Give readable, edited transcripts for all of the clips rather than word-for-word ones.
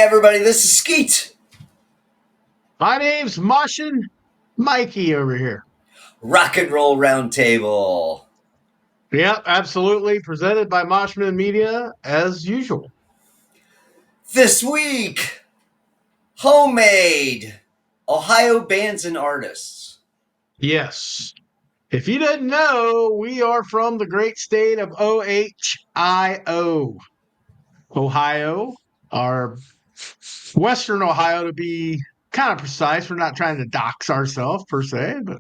everybody, this is Skeet. My name's Moshin Mikey over here. Rock and Roll Roundtable. Yep, absolutely. Presented by Moshman Media as usual. This week, homemade Ohio bands and artists. Yes. If you didn't know, we are from the great state of OHIO. Ohio, our Western Ohio to be kind of precise. We're not trying to dox ourselves per se, but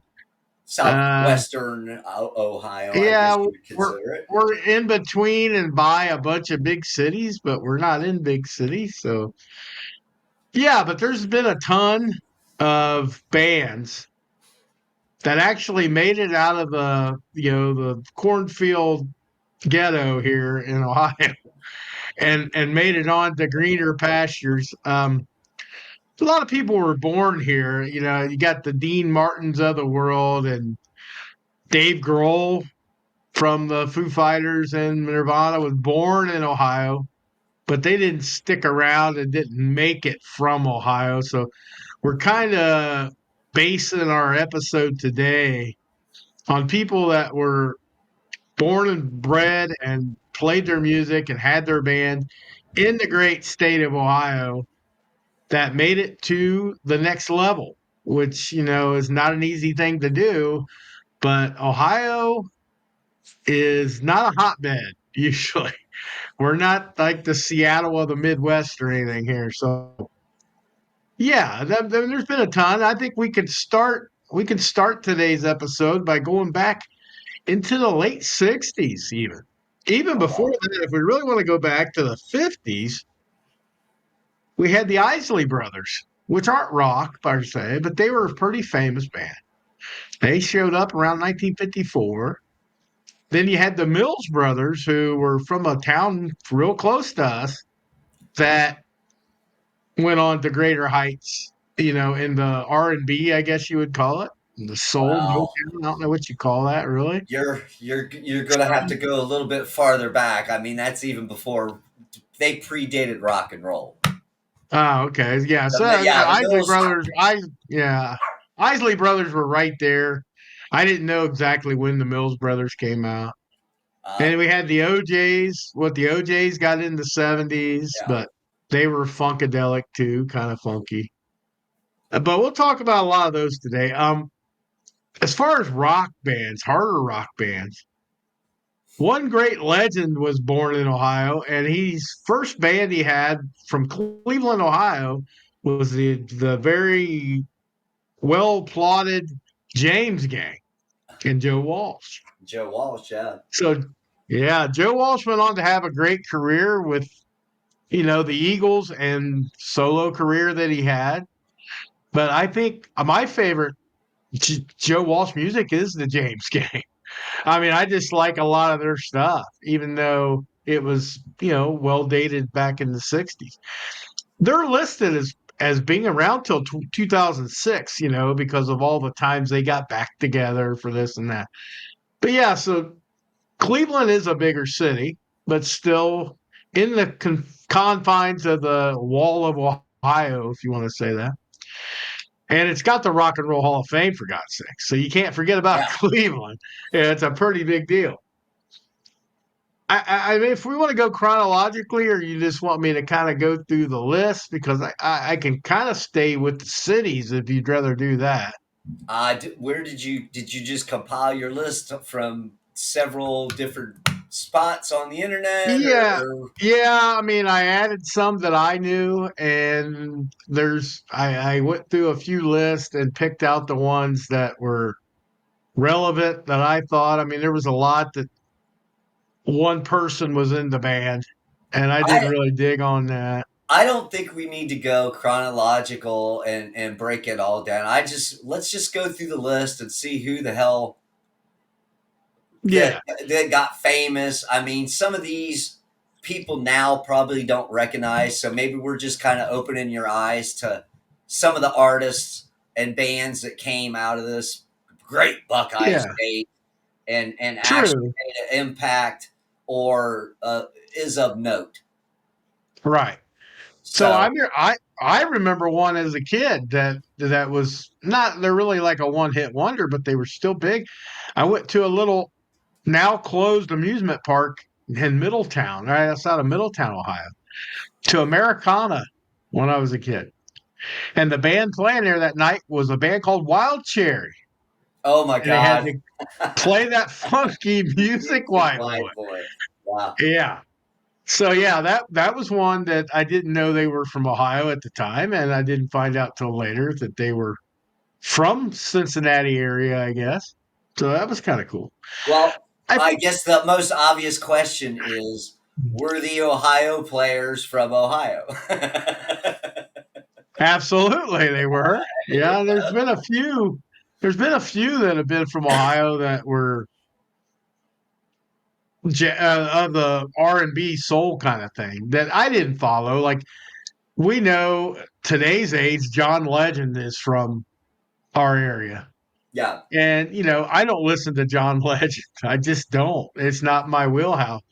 Southwestern Ohio, I guess yeah, you would we're consider it. we're in between and by a bunch of big cities, but we're not in big cities. So yeah, but there's been a ton of bands that actually made it out of the cornfield ghetto here in Ohio and made it on to greener pastures. A lot of people were born here. You know, you got the Dean Martins of the world and Dave Grohl from the Foo Fighters and Nirvana was born in Ohio, but they didn't stick around and didn't make it from Ohio. So we're kind of basing our episode today on people that were born and bred and played their music and had their band in the great state of Ohio that made it to the next level, which, is not an easy thing to do. But Ohio is not a hotbed usually. We're not like the Seattle of the Midwest or anything here. So yeah, there's been a ton. I think we can start today's episode by going back into the late '60s, even before Oh, that. If we really want to go back to the '50s, we had the Isley Brothers, which aren't rock per se, but they were a pretty famous band. They showed up around 1954. Then you had the Mills Brothers, who were from a town real close to us that went on to greater heights, in the R&B, I guess you would call it, the soul, well, Motown. I don't know what you call that, really. you're gonna have to go a little bit farther back. I mean, that's even before they predated rock and roll. Oh, okay, yeah. So Yeah, the Isley Mills. Brothers, yeah, Isley Brothers were right there. I didn't know exactly when the Mills Brothers came out. Uh, And we had the OJs. What the OJs got in the '70s, yeah, but they were funkadelic too, kind of funky. But we'll talk about a lot of those today. As far as rock bands, harder rock bands, one great legend was born in Ohio, and his first band he had from Cleveland, Ohio, was the very well plotted James Gang and Joe Walsh. Joe Walsh. Yeah. So yeah, Joe Walsh went on to have a great career with the Eagles and solo career that he had. But I think my favorite Joe Walsh music is the James Gang. I mean, I just like a lot of their stuff, even though it was, well dated back in the '60s. They're listed as being around till 2006, because of all the times they got back together for this and that. But yeah, so Cleveland is a bigger city, but still in the confines of the wall of Ohio, if you want to say that. And it's got the Rock and Roll Hall of Fame, for God's sake. So you can't forget about Yeah. Cleveland. Yeah, it's a pretty big deal. I mean, if we want to go chronologically, or you just want me to kind of go through the list, because I can kind of stay with the cities if you'd rather do that. Where did you just compile your list from several different spots on the internet, Yeah. or Yeah, I mean, I added some that I knew, and I went through a few lists and picked out the ones that were relevant that I thought. I mean, there was a lot that one person was in the band, and I didn't I really dig on that. I don't think we need to go chronological and break it all down. Let's just go through the list and see who the hell that Yeah. that got famous. I mean, some of these people now probably don't recognize, so maybe we're just kind of opening your eyes to some of the artists and bands that came out of this great Buckeye Yeah. State and actually True. made an impact or is of note. Right. So So, I remember one as a kid that was not they're really like a one hit wonder, but they were still big. I went to a little now closed amusement park in Middletown, right outside of Middletown, Ohio, to Americana when I was a kid. And the band playing there that night was a band called Wild Cherry. oh my And they had God. to play that funky music, Music white boy. White Boy. Wow. Yeah. So yeah, that was one that I didn't know they were from Ohio at the time, and I didn't find out till later that they were from Cincinnati area, I guess. So that was kind of cool. Well, I I guess the most obvious question is, were the Ohio players from Ohio? Absolutely they were. Yeah, there's been a few that have been from Ohio that were of the R&B soul kind of thing that I didn't follow. Like we know today's age, John Legend is from our area. Yeah, And, I don't listen to John Legend. I just don't. It's not my wheelhouse.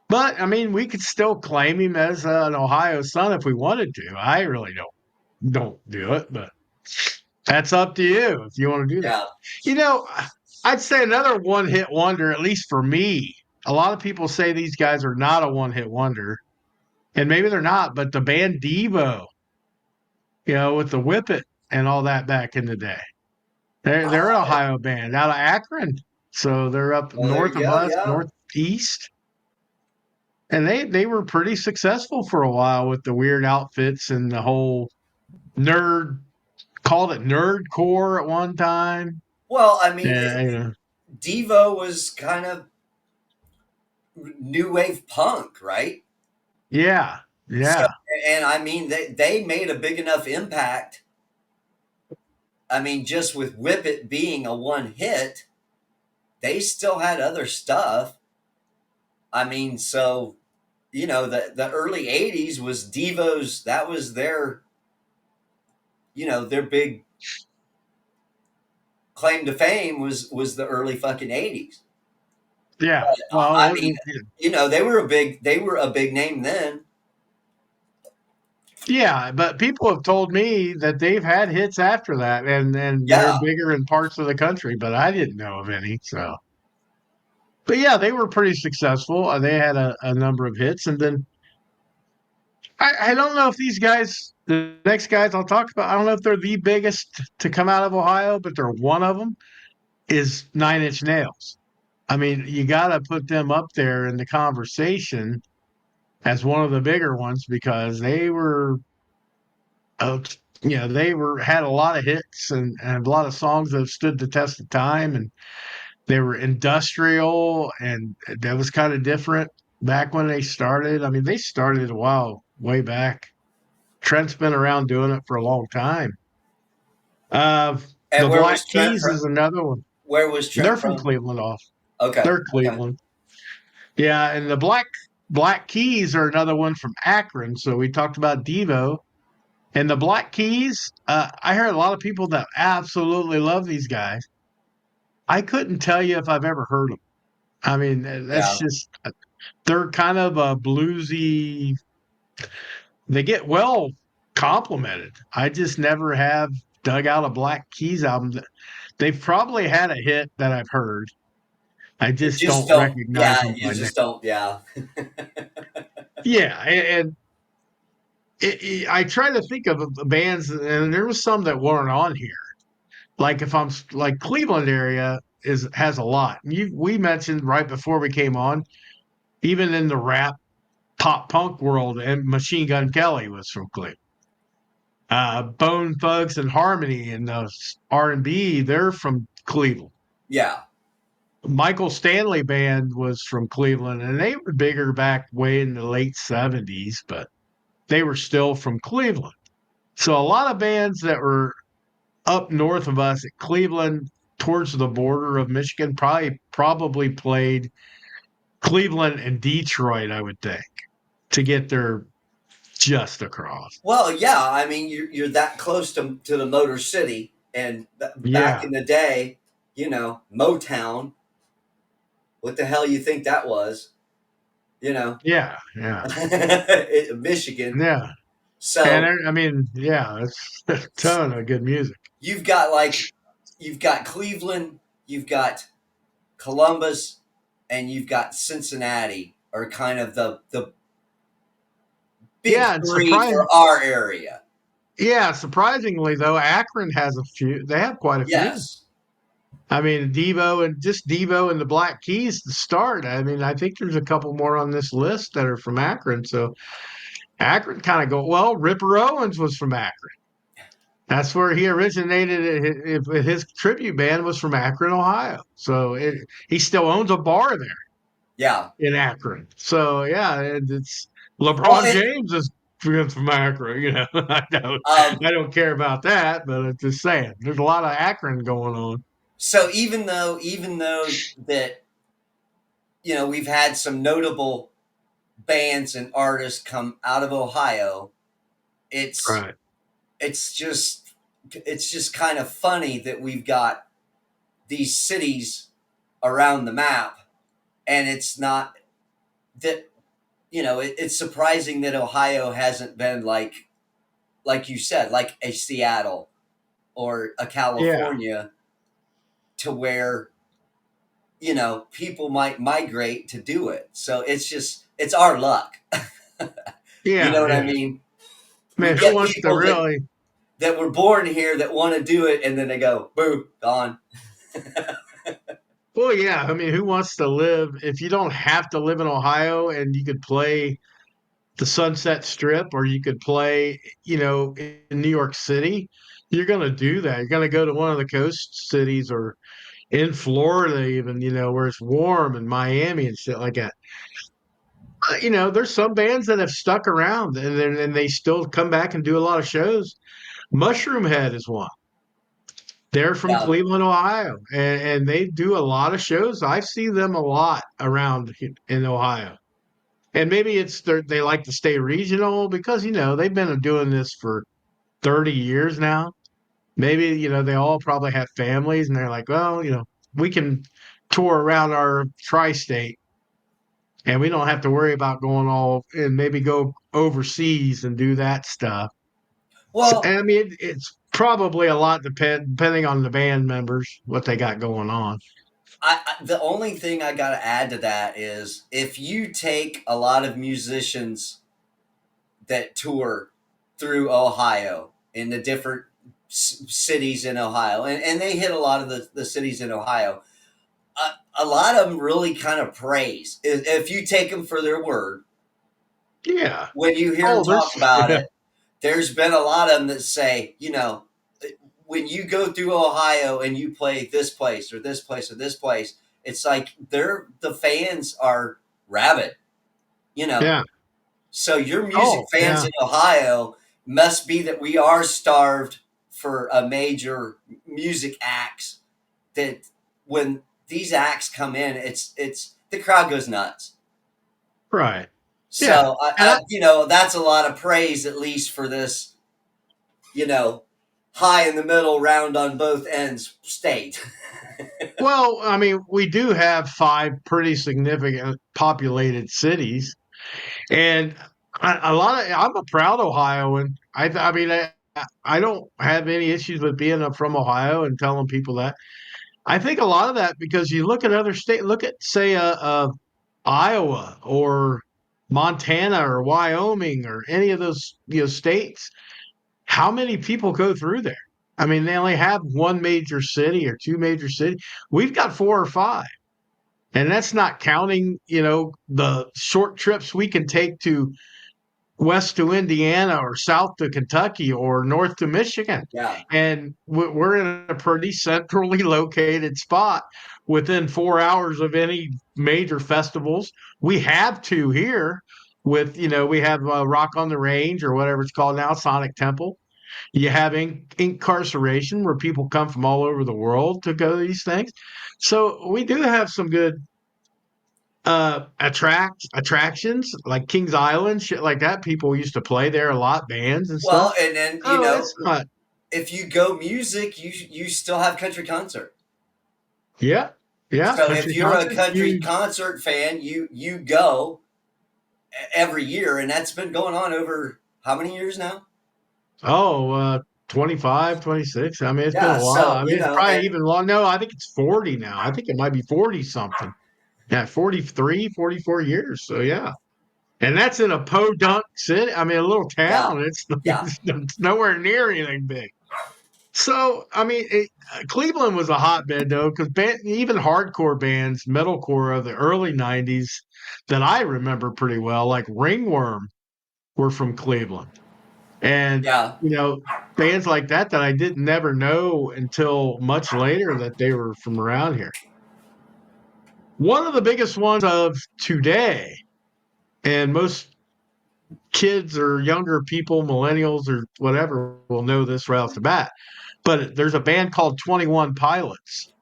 But, I mean, we could still claim him as an Ohio son if we wanted to. I really don't do it, but that's up to you if you want to do that. yeah. You know, I'd say another one hit wonder, at least for me. A lot of people say these guys are not a one hit wonder, and maybe they're not, but the band Devo, with the Whip It and all that back in the day. They're an Oh, Ohio band out of Akron, so they're up well, there north you of go. us, Yeah. northeast, and they were pretty successful for a while with the weird outfits and the whole nerd called it nerdcore at one time. Well, I mean, Yeah, Devo was kind of new wave punk, right? yeah, So, yeah, and I mean, they made a big enough impact. I mean, just with Whip It being a one hit, they still had other stuff. I mean, so the early '80s was Devo's. That was their big claim to fame was the early fucking '80s. yeah. I Well, mean, they were a big name then. yeah, but people have told me that they've had hits after that, and they're Yeah, bigger in parts of the country, but I didn't know of any. So, but yeah, they were pretty successful. They had a number of hits, and then I don't know if these guys, the next guys I'll talk about, I don't know if they're the biggest to come out of Ohio, but they're one of them. Is Nine Inch Nails. I mean, you got to put them up there in the conversation as one of the bigger ones because they were, uh, they were had a lot of hits and a lot of songs that have stood the test of time, and they were industrial, and that was kind of different back when they started. I mean, they started a while way back. Trent's been around doing it for a long time. Uh, and the where Black was Trent Keys from? is another one. Where was They're Trent from from? Cleveland off. Okay, They're okay. Cleveland. Yeah, and the Black Keys are another one from Akron. So we talked about Devo and the Black Keys. I heard a lot of people that absolutely love these guys. I couldn't tell you if I've ever heard them. I mean, that's Yeah, just they're kind of a bluesy. They get well complimented. I just never have dug out a Black Keys album. They've probably had a hit that I've heard. I you just just don't don't. recognize Yeah, them you by name. just don't. Yeah, Yeah, and I try to think of bands, and there was some that weren't on here. Like if I'm like Cleveland area has a lot. We mentioned right before we came on, even in the rap pop punk world, and Machine Gun Kelly was from Cleveland. Bone Thugs and Harmony and the R&B, they're from Cleveland. yeah. Michael Stanley band was from Cleveland, and they were bigger back way in the late '70s, but they were still from Cleveland. So a lot of bands that were up north of us at Cleveland, towards the border of Michigan, probably played Cleveland and Detroit, I would think, to get their just across. Well, yeah. I mean, you're that close to the Motor City, and back Yeah, in the day, Motown. What the hell you think that was? You know, yeah, yeah, Michigan. yeah. And So I mean, yeah, it's a ton of good music. you've got like you've got Cleveland, you've got Columbus, and you've got Cincinnati are kind of the big Yeah, and three for our area. surprisingly though, Akron has a few. They have quite a few. Yes. I mean, Devo and the Black Keys to start. I mean, I think there's a couple more on this list that are from Akron. So Akron kind of go well. Ripper Owens was from Akron. That's where he originated. His tribute band was from Akron, Ohio. So he still owns a bar there Yeah. in Akron. So yeah, it's Well, LeBron James is from Akron. You know, um, I don't care about that, but I'm just saying, there's a lot of Akron going on. so even though that we've had some notable bands and artists come out of Ohio, it's Right. it's just it's just kind of funny that we've got these cities around the map, and it's not that it's surprising that Ohio hasn't been like you said, like a Seattle or a Yeah. California, to where people might migrate to do it. So it's our luck. You know Yeah. what I Yeah. mean? We Man, who get wants to people really? that were born here that want to do it, and then they go, boo, gone. Well, yeah. I mean, who wants to live if you don't have to live in Ohio and you could play the Sunset Strip or you could play, in New York City? You're going to do that. You're going to go to one of the coast cities or in Florida, even, where it's warm and Miami and shit like that. There's some bands that have stuck around and they still come back and do a lot of shows. Mushroom Head is one. They're from Yeah. Cleveland, Ohio, and they do a lot of shows. I see them a lot around in Ohio. And maybe they like to stay regional because they've been doing this for 30 years now. Maybe they all probably have families, and they're like, well, we can tour around our tri-state, and we don't have to worry about going all and maybe go overseas and do that stuff. So, Well, I mean, it's probably a lot depending on the band members what they got going on. the only thing I got to add to that is if you take a lot of musicians that tour through Ohio in the different cities in Ohio, and they hit a lot of the cities in Ohio, a lot of them really kind of praise. If you take them for their word, Yeah. when you hear them Oh, talk there's about yeah, it, there's been a lot of them that say, when you go through Ohio and you play this place or this place or this place, it's like the fans are rabid, you know. yeah. So your music Oh, fans yeah. in Ohio must be that we are starved for a major music acts that when these acts come in, it's the crowd goes nuts. Right. Yeah. So And that's a lot of praise at least for this, you know, high in the middle, round on both ends state. well, I mean, we do have five pretty significant populated cities, and a lot of. I'm a proud Ohioan. I mean, I don't have any issues with being from Ohio and telling people that. I think a lot of that because you look at other states. Look at say Iowa or Montana or Wyoming or any of those states. How many people go through there? I mean, they only have one major city or two major cities. We've got four or five. And that's not counting, the short trips we can take to west to Indiana or south to Kentucky or north to Michigan. Yeah. And we're in a pretty centrally located spot within 4 hours of any major festivals. We have two here with, we have Rock on the Range or whatever it's called now, Sonic Temple. You have incarceration where people come from all over the world to go to these things. So we do have some good attractions like Kings Island, shit like that. People used to play there a lot, bands and stuff. Well, and then Oh, it's not. if you go music, you still have country concert. Yeah, yeah. So if Country you're a concerts country huge. concert fan, you go every year, and that's been going on over. How many years now? Oh, 25, 26. I mean, it's been a Yeah. while. So I you mean, it's know, probably even long. No, I think it's 40 now. I think it might be 40 something. Yeah, 43, 44 years. So, yeah. And that's in a podunk city. I mean, a little yeah, town. It's, yeah, it's nowhere near anything big. So, I mean, Cleveland was a hotbed, though, because even hardcore bands, metalcore of the early 90s that I remember pretty well, like Ringworm, were from Cleveland. And, yeah. bands like that I didn't never know until much later that they were from around here. One of the biggest ones of today, and most kids or younger people, millennials or whatever, will know this right off the bat. But there's a band called 21 Pilots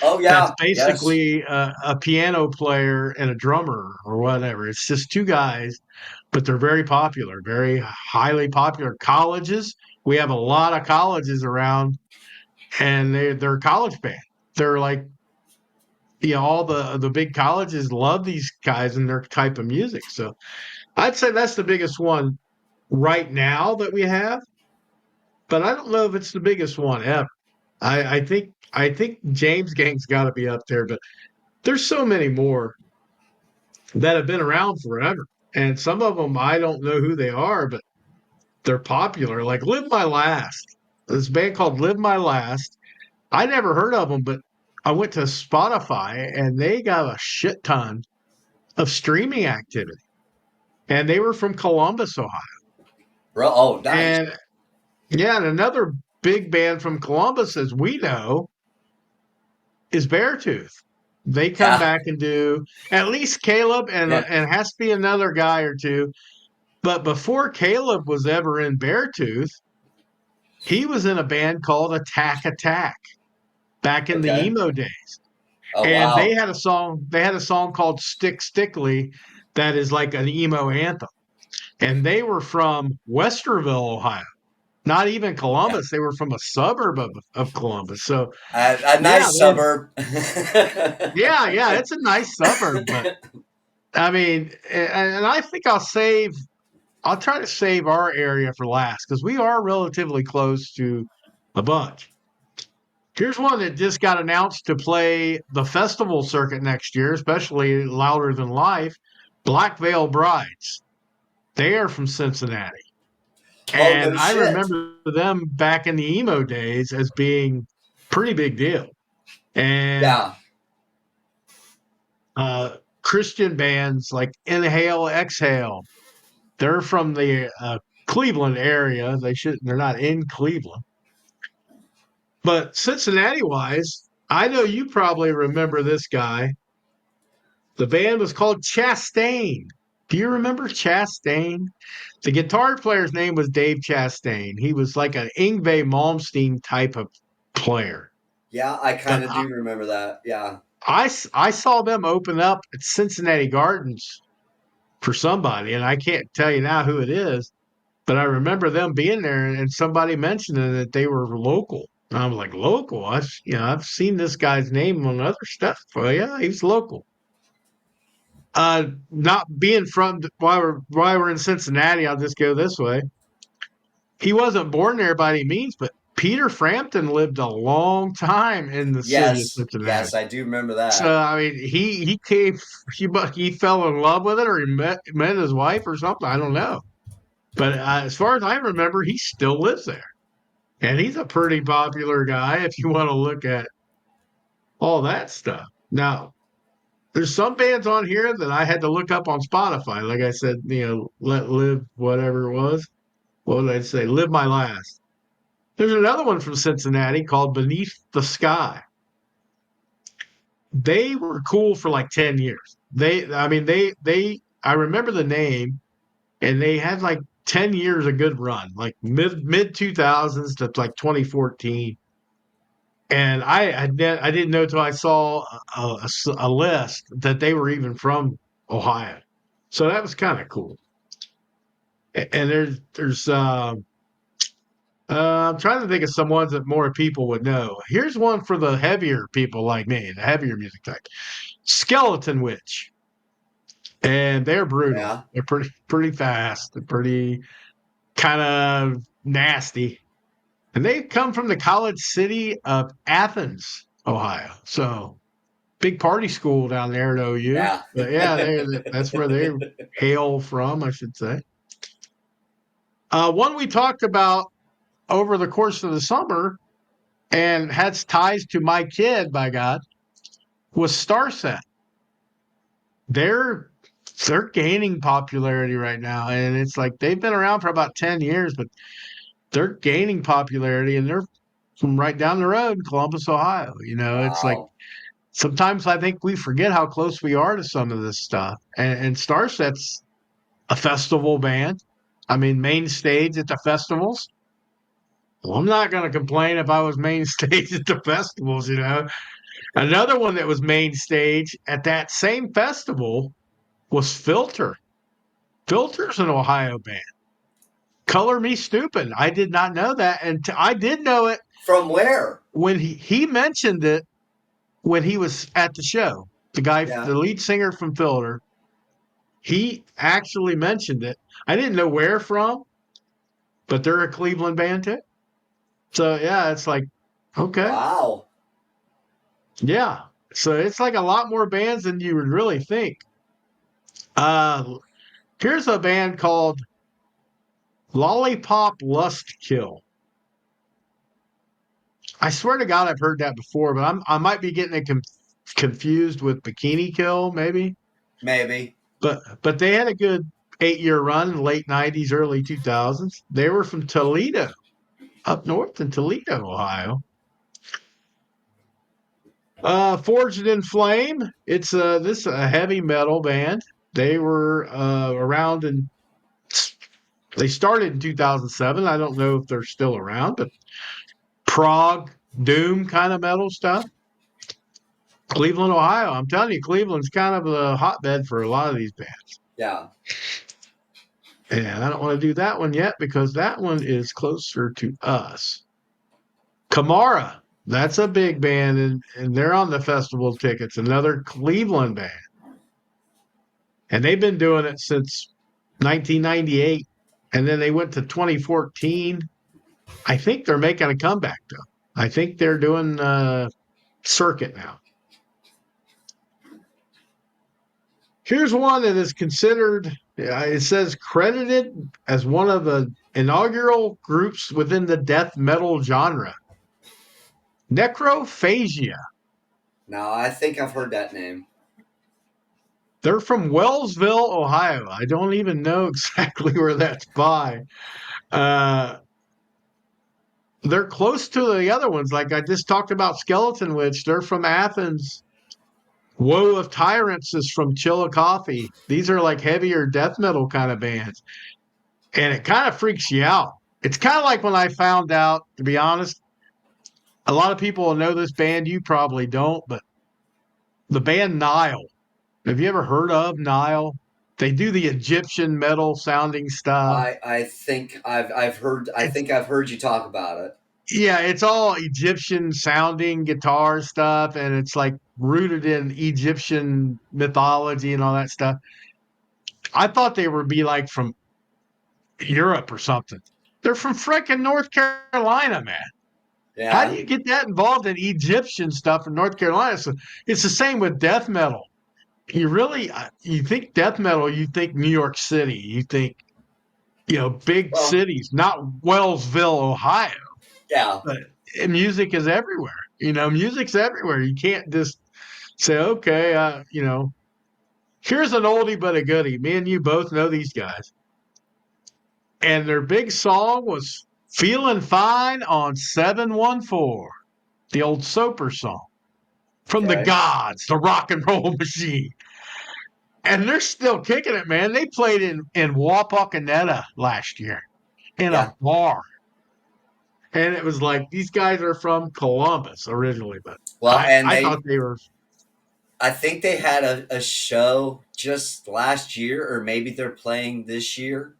Oh that's yeah, yes, basically a piano player and a drummer or whatever. It's just two guys, but they're very popular, very highly popular. Colleges, we have a lot of colleges around, and they're a college band. They're like, all the big colleges love these guys and their type of music. So I'd say that's the biggest one right now that we have, but I don't know if it's the biggest one ever. I think James Gang's got to be up there, but there's so many more that have been around forever, and some of them I don't know who they are, but they're popular. Like Live My Last, this band called Live My Last. I never heard of them, but I went to Spotify and they got a shit ton of streaming activity, and they were from Columbus, Ohio. bro. Oh, nice. And yeah, and another big band from Columbus, as we know, is Beartooth. They come Yeah, back and do at least Caleb yeah. and has to be another guy or two. But before Caleb was ever in Beartooth, he was in a band called Attack Attack back in the Okay. emo days. Oh And they wow. had a song, called Stick Stickly that is like an emo anthem. And they were from Westerville, Ohio. Not even Yeah, Columbus. They were from a suburb of Columbus. So a yeah, nice suburb. yeah, it's a nice suburb, but I mean, and I think I'll try to save our area for last because we are relatively close to a bunch. Here's one that just got announced to play the festival circuit next year, especially Louder Than Life. Black Veil Brides. They are from Cincinnati. Oh And no I shit. remember them back in the emo days as being pretty big deal. And Yeah, Christian bands like Inhale, Exhale, they're from the Cleveland area. They're not in Cleveland. But Cincinnati wise, I know you probably remember this guy. The band was called Chastain. Do you remember Chastain? The guitar player's name was Dave Chastain. He was like an Yngwie Malmsteen type of player. yeah. I But kind of do remember that. Yeah. I saw them open up at Cincinnati Gardens for somebody, and I can't tell you now who it is, but I remember them being there and somebody mentioning that they were local. And I was like, local? I've seen this guy's name on other stuff. Well, yeah, he's local. Not being from while we're in Cincinnati, I'll just go this way. He wasn't born there by any means, but Peter Frampton lived a long time in the city of Yes, Cincinnati. yes, I do remember So that. I mean, he came, he fell in love with it, or he met his wife or something. I don't know, but as far as I remember, he still lives there, and he's a pretty popular guy if you want to look at all that stuff. Now, there's some bands on here that I had to look up on Spotify. Like I said, let live whatever it was. What did I say? Live My Last. There's another one from Cincinnati called Beneath the Sky. They were cool for like 10 years. I mean, I remember the name, and they had like 10 years a good run, like mid 2000s to like 2014. And I didn't know till I saw a list that they were even from Ohio. So that was kind of cool. And I'm trying to think of some ones that more people would know. Here's one for the heavier people like me, the heavier music type. Skeleton Witch. And they're brutal. Yeah. They're pretty fast. They're pretty. kind of nasty. And they come from the college city of Athens, Ohio. So big party school down there at OU. Yeah. But yeah, that's where they hail from, I should say. One we talked about over the course of the summer and has ties to my kid, by God, was Starset. They're they're gaining popularity right now, and it's like they've been around for about 10 years, but they're gaining popularity, and they're from right down the road in Columbus, Ohio. It's like Wow. sometimes I think we forget how close we are to some of this stuff. And Starset's a festival band. I mean, main stage at the festivals. Well, I'm not going to complain if I was main stage at the festivals. Another one that was main stage at that same festival was Filter. Filter's an Ohio band. Color Me Stupid. I did not know that. And I did know it From where? when he mentioned it when he was at the show. The guy, Yeah. the lead singer from Filter, he actually mentioned it. I didn't know where from, but they're a Cleveland band too. So yeah, it's like, okay. Wow. Yeah. So it's like a lot more bands than you would really think. Uh Here's a band called Lollipop Lust Kill. I swear to God, I've heard that before, but I might be getting it confused with Bikini Kill, maybe. Maybe. But they had a good 8-year run in the late '90s, early 2000s. They were from Toledo, up north in Toledo, Ohio. Forged in Flame. It's this a heavy metal band. They were around and they started in 2007. I don't know if they're still around, but prog doom kind of metal stuff. Cleveland, Ohio. I'm telling you, Cleveland's kind of a hotbed for a lot of these bands. Yeah. And I don't want to do that one yet because that one is closer to us. Kamara. That's a big band, and they're on the festival tickets. Another Cleveland band. And they've been doing it since 1998. And then they went to 2014. I think they're making a comeback, though. I think they're doing circuit now. Here's one that is considered, it says credited as one of the inaugural groups within the death metal genre. Necrophagia. No, I think I've heard that name. They're from Wellsville, Ohio. I don't even know exactly where that's by. Uh, they're close to the other ones. Like I just talked about Skeleton Witch. They're from Athens. Woe of Tyrants is from Chillicothe. These are like heavier death metal kind of bands. And it kind of freaks you out. It's kind of like when I found out, to be honest, a lot of people will know this band. You probably don't, but the band Nile. Have you ever heard of Nile? They do the Egyptian metal sounding stuff. I think I've heard. I It's think I've heard you talk about it. Yeah, it's all Egyptian sounding guitar stuff, and it's like rooted in Egyptian mythology and all that stuff. I thought they would be like from Europe or something. They're from frickin' North Carolina, man. How do Yeah. you get that involved in Egyptian stuff in North Carolina? So it's the same with death metal. You think death metal, you think New York City, you think, big Well. cities, not Wellsville, Ohio. Yeah. But music is everywhere. Music's everywhere. You can't just say, okay, here's an oldie but a goodie. Me and you both know these guys. And their big song was Feeling Fine on 714, the old Soper song from the Okay. Gods, the rock and roll machine. And they're still kicking it, man. They played in Wapakoneta last year in Yeah. a bar. And it was like these guys are from Columbus originally, but Well, I, and I thought they were. I think they had a show just last year, or maybe they're playing this year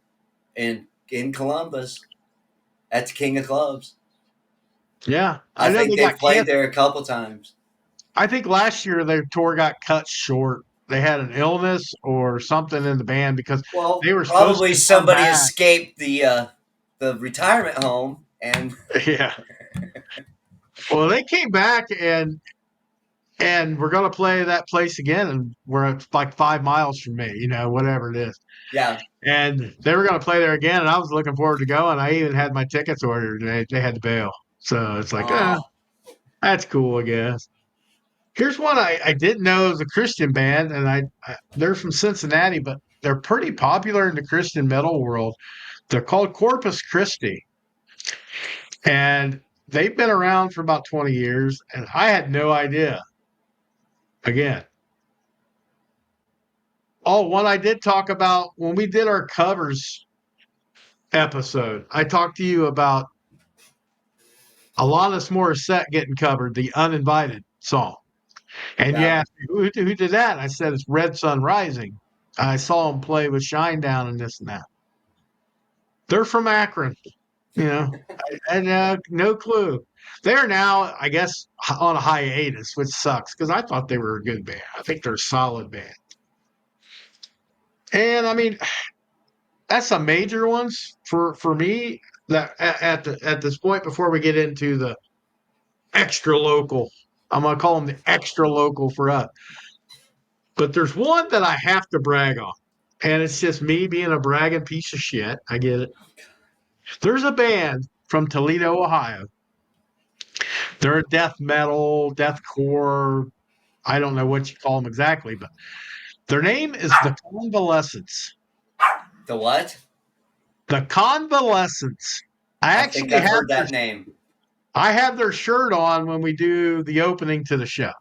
in Columbus at the King of Clubs. Yeah, I I know think they got they've played canceled. there a couple times. I think last year their tour got cut short. They had an illness or something in the band because Well, they were supposed probably to come somebody back. escaped the the retirement home, and Yeah. Well, they came back and we're gonna play that place again, and we're at like 5 miles from me, whatever it is. yeah. And they were gonna play there again, and I was looking forward to going. I even had my tickets ordered, and they had to bail. So it's like, Oh, that's cool, I guess. Here's one I didn't know is a Christian band, and they're from Cincinnati, but they're pretty popular in the Christian metal world. They're called Corpus Christi, and they've been around for about 20 years, and I had no idea. Again, one I did talk about when we did our covers episode. I talked to you about Alanis Morissette getting covered, the Uninvited song. And you yeah. asked me, who did that? And I said, it's Red Sun Rising. I saw him play with Shinedown and this and that. They're from Akron, you know, and no clue. They're now, I guess, on a hiatus, which sucks because I thought they were a good band. I think they're a solid band. And I mean, that's some major ones for me that at this point before we get into the extra local. I'm gonna call them the extra local for us. But there's one that I have to brag on. And it's just me being a bragging piece of shit. I get it. There's a band from Toledo, Ohio. They're death metal, deathcore. I don't know what you call them exactly, but their name is The Convalescents. The what? The Convalescents. I I think actually I've have heard their that name. I have their shirt on when we do the opening to the show.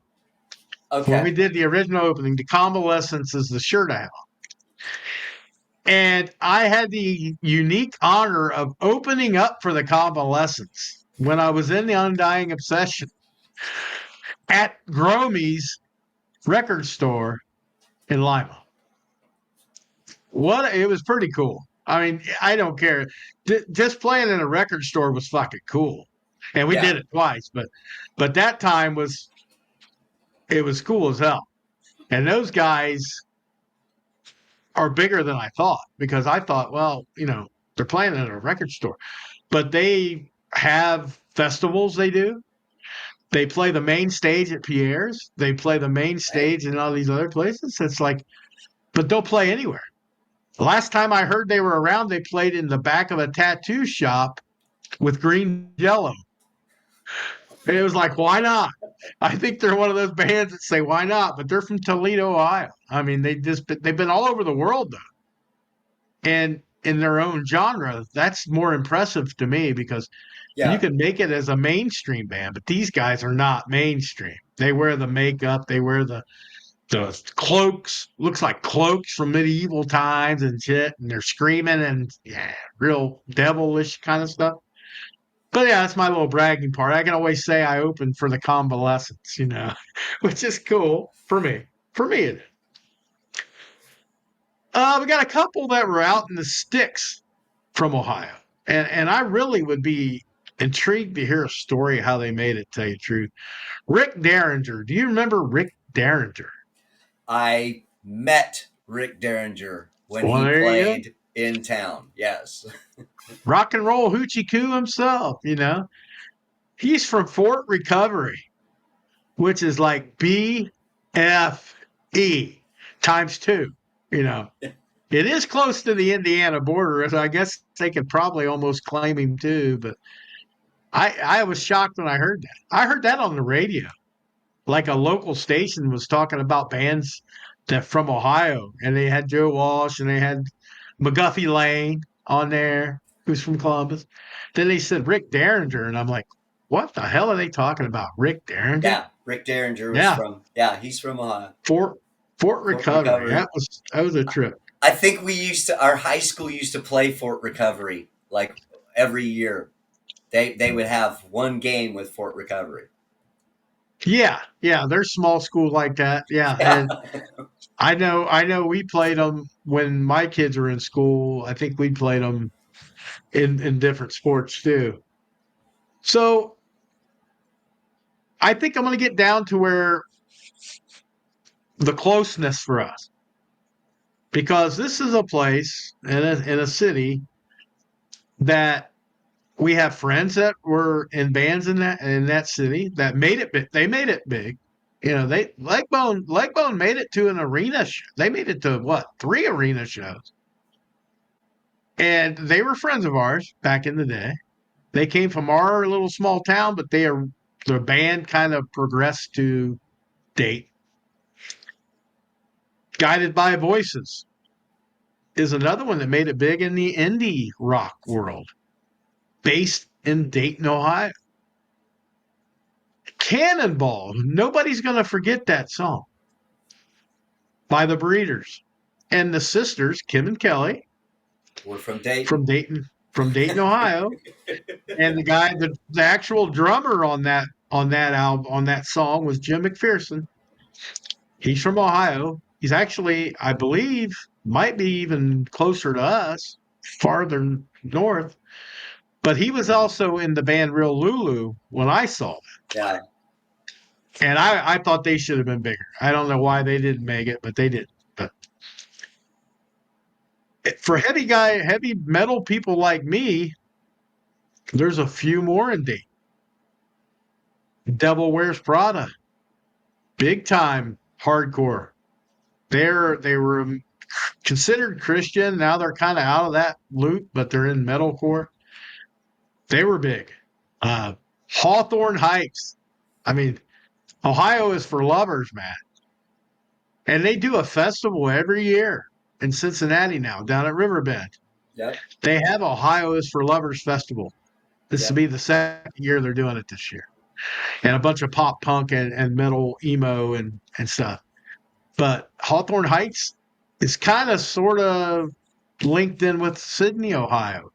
When Okay. we did the original opening, The Convalescents is the shirt I have. And I had the unique honor of opening up for the Convalescents when I was in the Undying Obsession at Gromy's record store in Lima. It was pretty cool. I mean, I don't care. Just playing in a record store was fucking cool. And we Yeah. did it twice, but that time it was cool as hell. And those guys are bigger than I thought because I thought, well, they're playing at a record store. But they have festivals they do. They play the main stage at Pierre's. They play the main Hey. stage in all these other places. It's like, but they'll play anywhere. Last time I heard they were around, they played in the back of a tattoo shop with green jello. And it was like, why not? I think they're one of those bands that say, why not? But they're from Toledo, Ohio. I mean, they've been all over the world though. And in their own genre, that's more impressive to me because you Yeah. can make it as a mainstream band, but these guys are not mainstream. They wear the makeup, they wear the cloaks, looks like cloaks from medieval times and shit, and they're screaming and yeah, real devilish kind of stuff. But yeah, that's my little bragging part. I can always say I opened for the Convalescents, which is cool for me. For me, it is. We got a couple that were out in the sticks from Ohio, and I really would be intrigued to hear a story how they made it. Tell you the truth, Rick Derringer. Do you remember Rick Derringer? I met Rick Derringer when Well, he there you go. played in town. Yes. Rock and roll hoochie coo himself. He's from Fort Recovery, which is like BFE times two. You know, it is close to the Indiana border, so I guess they could probably almost claim him too. But I was shocked when I heard that. I heard that on the radio. Like a local station was talking about bands that from Ohio, and they had Joe Walsh and they had McGuffey Lane on there, who's from Columbus. Then they said Rick Derringer, and I'm like, what the hell are they talking about? Rick Derringer? Yeah. Rick Derringer was Yeah, from, yeah, he's from Ohio. Fort Fort Fort Recovery. Recovery. That was a trip. I think our high school used to play Fort Recovery like every year. They would have one game with Fort Recovery. Yeah, yeah, there's small school like that. Yeah, Yeah. and I know we played them when my kids were in school. I think we played them in different sports too. So I think I'm going to get down to where the closeness for us, because this is a place in a city that we have friends that were in bands in that city that made it big. They made it big. They Legbone made it to an arena show. They made it to what, 3 arena shows. And they were friends of ours back in the day. They came from our little small town, but the band kind of progressed to Dayton. Guided by Voices is another one that made it big in the indie rock world, based in Dayton, Ohio. Cannonball. Nobody's going to forget that song by the Breeders and the sisters, Kim and Kelly, We're from from Dayton. Dayton, Ohio. And the actual drummer on that album, on that song, was Jim McPherson. He's from Ohio. He's actually, I believe, might be even closer to us, farther north. But he was also in the band Real Lulu when I saw them. Yeah. And I thought they should have been bigger. I don't know why they didn't make it, but they did. But for heavy metal people like me, there's a few more in Dayton. Devil Wears Prada, big time hardcore. They were considered Christian. Now they're kind of out of that loop, but they're in metalcore. They were big. Hawthorne Heights. I mean, Ohio is for lovers, man. And they do a festival every year in Cincinnati now, down at Riverbend. Yep. They have Ohio is for Lovers Festival. This will Yep. be the second year they're doing it this year. And a bunch of pop punk and metal emo and stuff. But Hawthorne Heights is kind of sort of linked in with Sydney, Ohio,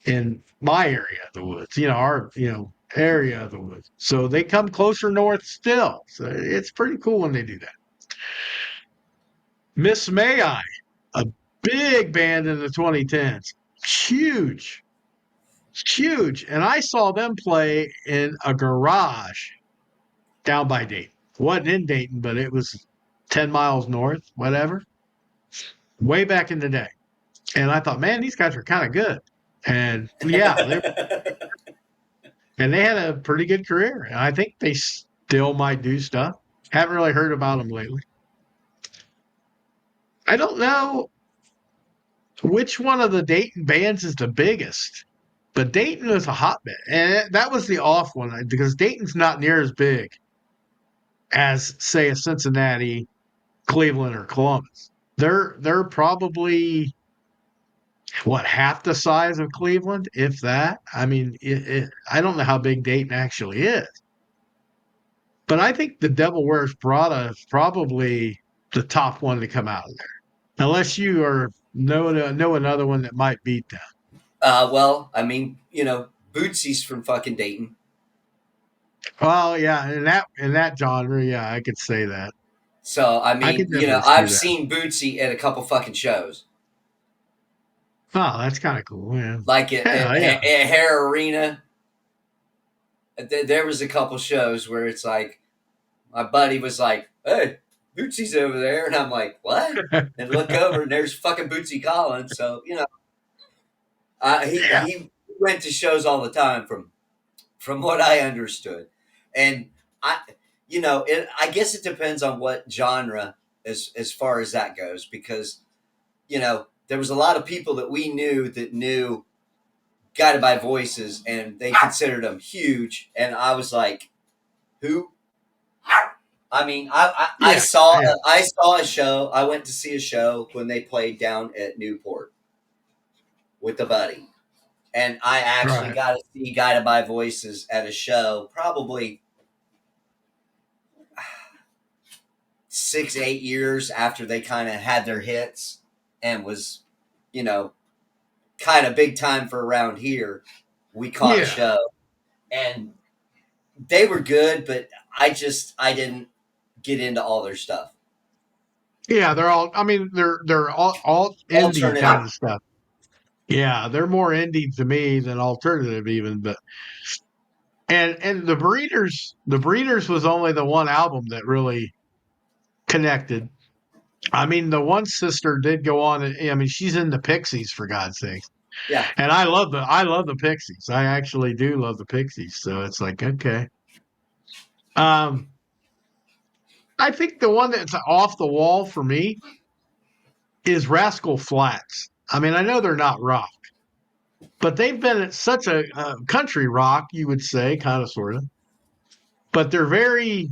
in my area of the woods, our, area of the woods. So they come closer north still. So it's pretty cool when they do that. Miss May I, a big band in the 2010s. Huge, huge. And I saw them play in a garage down by Dayton. Wasn't in Dayton, but it was 10 miles north, whatever, way back in the day. And I thought, man, these guys are kind of good. And yeah, they had a pretty good career. And I think they still might do stuff. Haven't really heard about them lately. I don't know which one of the Dayton bands is the biggest, but Dayton was a hotbed. And that was the off one because Dayton's not near as big as, say, a Cincinnati, Cleveland, or Columbus. They're probably what, half the size of Cleveland, if that. I mean, I don't know how big Dayton actually is, but I think the Devil Wears Prada is probably the top one to come out of there, unless you know another one that might beat them. Well, I mean, Bootsy's from fucking Dayton. Well, yeah, in that genre, yeah, I could say that. So, I I mean, could definitely see I've that. seen Bootsy at a couple fucking shows. Oh, that's kind of cool. Yeah, Like at, yeah, at, yeah. at Hare Arena, there was a couple shows where it's like, my buddy was like, hey, Bootsy's over there. And I'm like, what? And look over and there's fucking Bootsy Collins. So, Yeah, he went to shows all the time from what I understood. And I, I guess it depends on what genre as far as that goes, because, there was a lot of people that we knew that knew Guided by Voices and they considered them huge. And I was like, who? I mean, I yeah, saw yeah. I saw a show. I went to see a show when they played down at Newport with a buddy, and I actually Right. got to see Guided by Voices at a show probably 6 8 years after they kind of had their hits and was, you know, kind of big time for around here. We caught a Yeah, show and they were good, but I didn't get into all their stuff. yeah. They're all. I mean, they're all indie Alternative. kind of stuff. Yeah, they're more indie to me than alternative even. But and the Breeders was only the one album that really connected. I mean, the one sister did go on. I mean, she's in the Pixies, for God's sake. Yeah. And I love the Pixies. I actually do love the Pixies. So it's like, okay. Um, I think the one that's off the wall for me is Rascal Flats. I mean, I know they're not rock, but they've been at such a country rock, you would say, kind of, sort of. But they're very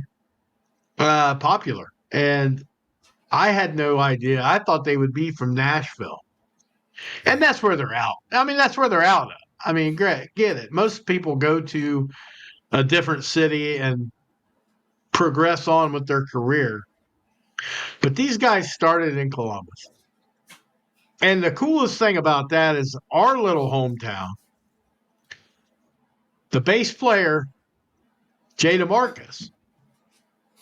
popular, and I had no idea. I thought they would be from Nashville, and that's where they're out. I mean, that's where they're out of. I mean, great, get it. Most people go to a different city and progress on with their career, but these guys started in Columbus. And the coolest thing about that is our little hometown. The bass player, Jay DeMarcus,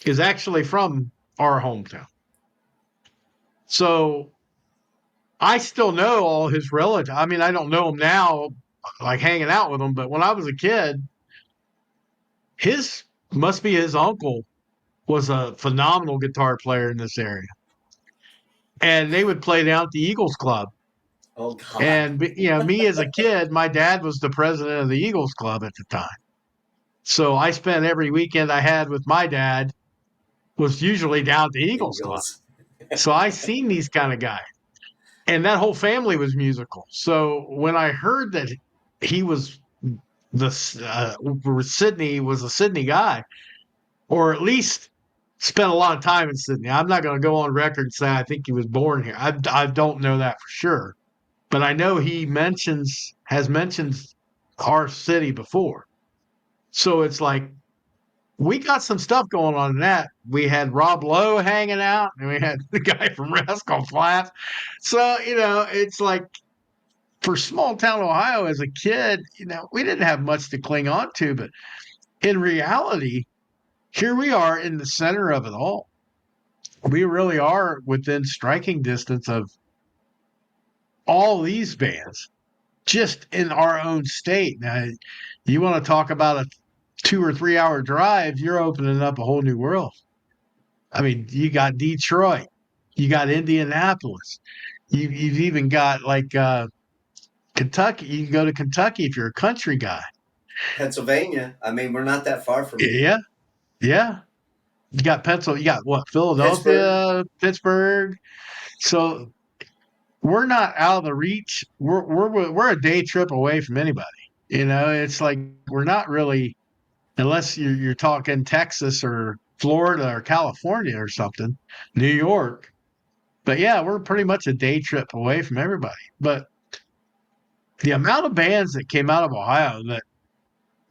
is actually from our hometown. So I still know all his relatives. I mean, I don't know him now, like hanging out with him, but when I was a kid, his must be his uncle was a phenomenal guitar player in this area. And they would play down at the Eagles Club. Oh God. And me as a kid, my dad was the president of the Eagles Club at the time. So I spent every weekend I had with my dad was usually down at the Eagles Club. Eagles. So I seen these kind of guys, and that whole family was musical. So when I heard that he was Sydney was a Sydney guy, or at least spent a lot of time in Sydney. I'm not going to go on record and say I think he was born here. I don't know that for sure, but I know he has mentioned our city before. So it's like we got some stuff going on in that. We had Rob Lowe hanging out, and we had the guy from Rascal Flatts. So, it's like for small town Ohio as a kid, we didn't have much to cling on to. But in reality, here we are in the center of it all. We really are within striking distance of all these bands just in our own state. Now, you want to talk about a 2 or 3 hour drive, you're opening up a whole new world. I mean, you got Detroit, you got Indianapolis, you've even got like Kentucky. You can go to Kentucky if you're a country guy. Pennsylvania. I mean, we're not that far from Yeah, yeah. You got Pennsylvania. You got what? Pittsburgh. Philadelphia, Pittsburgh. So we're not out of the reach. We're a day trip away from anybody. It's like we're not really, unless you're talking Texas or Florida or California or something, New York. But yeah, we're pretty much a day trip away from everybody. But the amount of bands that came out of Ohio that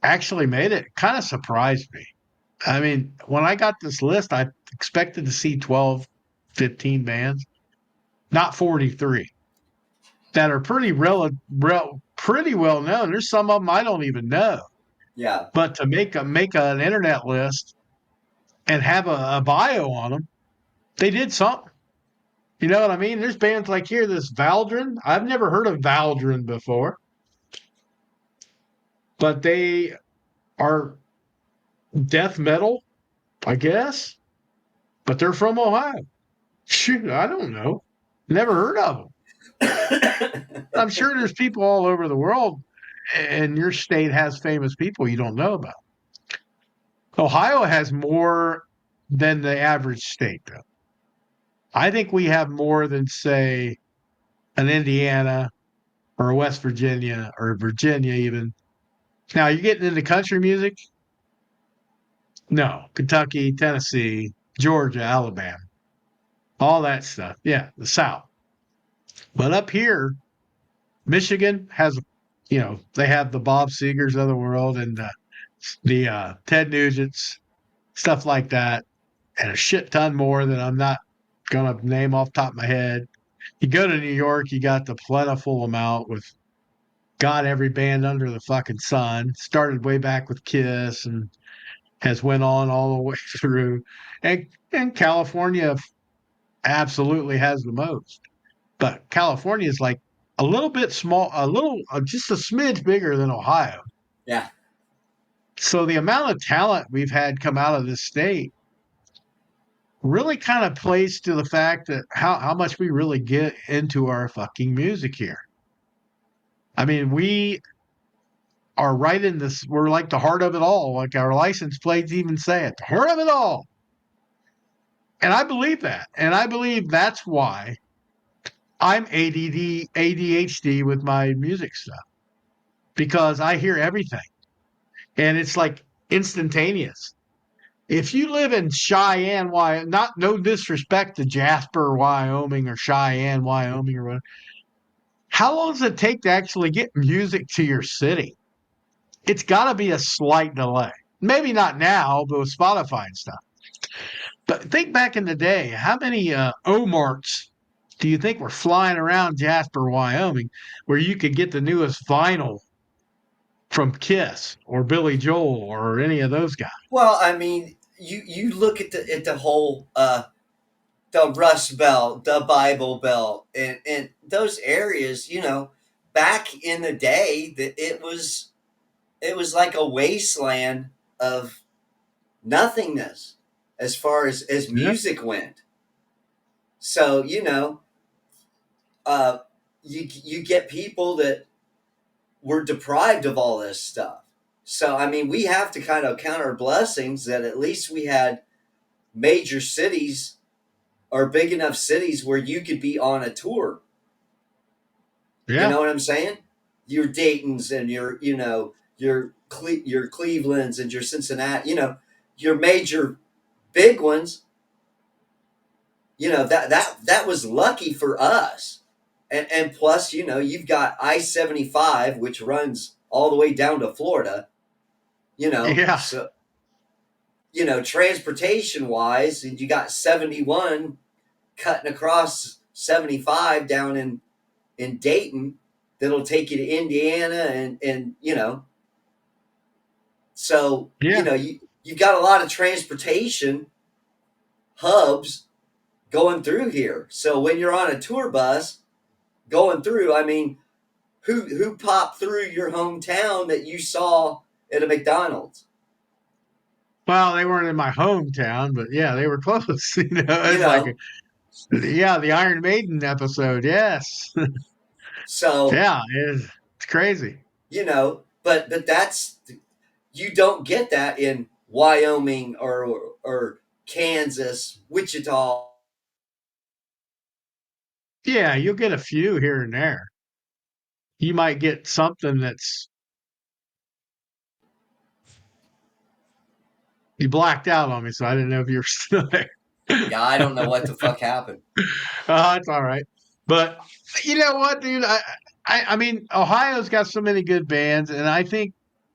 actually made it kind of surprised me. I mean, when I got this list, I expected to see 12, 15 bands, not 43, that are pretty well known. There's some of them I don't even know. Yeah. But to make an internet list and have a bio on them, they did something. You know what I mean? There's bands like here, this Valdrin. I've never heard of Valdrin before, but they are death metal, I guess. But they're from Ohio. Shoot, I don't know. Never heard of them. I'm sure there's people all over the world, and your state has famous people you don't know about. Ohio has more than the average state, though. I think we have more than, say, an Indiana or a West Virginia or Virginia, even. Now, you're getting into country music? No. Kentucky, Tennessee, Georgia, Alabama, all that stuff. Yeah, the South. But up here, Michigan has, they have the Bob Segers of the world and the Ted Nugents, stuff like that, and a shit ton more that I'm not going to name off the top of my head. You go to New York, you got the plentiful amount with God, every band under the fucking sun. Started way back with Kiss and has went on all the way through. And California absolutely has the most. But California is like a little bit small, just a smidge bigger than Ohio. Yeah. So the amount of talent we've had come out of this state really kind of plays to the fact that how much we really get into our fucking music here. I mean, we are right in this. We're like the heart of it all. Like our license plates even say it, the heart of it all. And I believe that. And I believe that's why I'm ADD, ADHD with my music stuff because I hear everything and it's like instantaneous. If you live in Cheyenne, Wyoming, not no disrespect to Jasper, Wyoming, or Cheyenne, Wyoming, or whatever, how long does it take to actually get music to your city? It's got to be a slight delay. Maybe not now, but with Spotify and stuff. But think back in the day, how many Omarts do you think were flying around Jasper, Wyoming, where you could get the newest vinyl from Kiss or Billy Joel or any of those guys? Well, I mean, you look at the whole the Rust Belt, the Bible Belt, and those areas. Back in the day, that it was like a wasteland of nothingness as far as Yeah. music went. So uh, you get people that were deprived of all this stuff. So I mean, we have to kind of count our blessings that at least we had major cities or big enough cities where you could be on a tour. You Yeah. know what I'm saying? Your Dayton's and your Cleveland's and your Cincinnati. Your major big ones. That was lucky for us. And plus, you've got I-75, which runs all the way down to Florida. Yeah. So transportation wise, and you got 71 cutting across 75 down in Dayton that'll take you to Indiana and so Yeah. you've got a lot of transportation hubs going through here. So when you're on a tour bus going through, I mean, who popped through your hometown that you saw at a McDonald's? Well, they weren't in my hometown, but yeah, they were close. You It's like, know, yeah, the Iron Maiden episode. Yes. so Yeah, it's crazy. but that's you don't get that in Wyoming or Kansas, Wichita. Yeah, you'll get a few here and there. You might get something that's you blacked out on me, so I didn't know if you were still there. Yeah, I don't know what the fuck happened. It's all right. But you know what, dude? I mean, Ohio's got so many good bands, and I think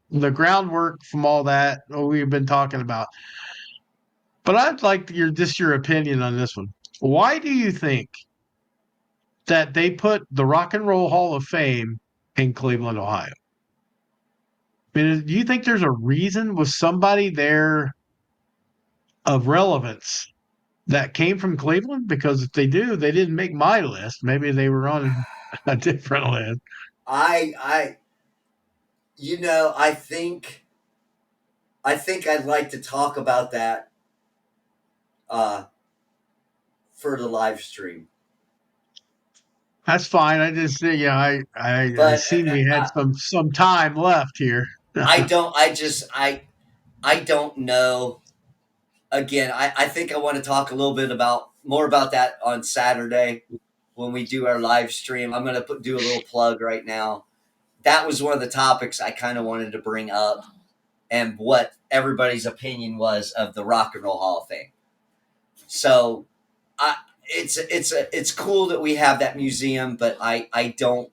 the groundwork from all that we've been talking about. But I'd like your opinion on this one. Why do you think that they put the Rock and Roll Hall of Fame in Cleveland, Ohio? I mean, do you think there's a reason? Was somebody there of relevance that came from Cleveland? Because if they do, they didn't make my list. Maybe they were on a different list. I I think I'd like to talk about that uh for the live stream. That's fine. I just, yeah, I But seen we had some time left here. I don't I don't know. Again, I think I want to talk a little bit about more about that on Saturday when we do our live stream. I'm going to do a little plug right now. That was one of the topics I kind of wanted to bring up and what everybody's opinion was of the Rock and Roll Hall of Fame. So, it's cool that we have that museum, but I don't.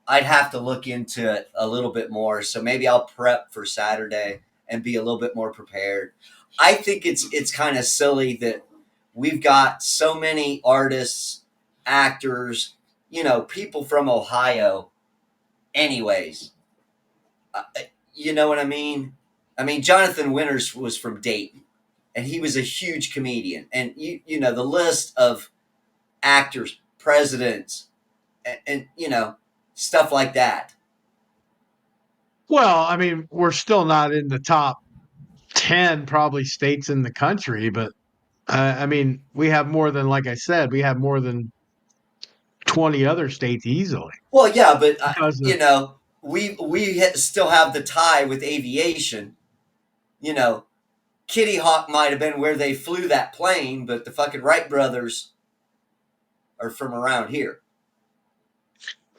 I'd have to look into it a little bit more. So maybe I'll prep for Saturday and be a little bit more prepared. I think it's kind of silly that we've got so many artists, actors, people from Ohio. Anyways, you know what I mean? I mean, Jonathan Winters was from Dayton, and he was a huge comedian. And the list of actors, presidents, and stuff like that. Well, I mean, we're still not in the top 10 probably states in the country, but I mean, we have more than, like I said, we have more than 20 other states easily Well, yeah, but because of, you know, still have the tie with aviation. You know, Kitty Hawk might have been where they flew that plane, but the fucking Wright brothers are from around here.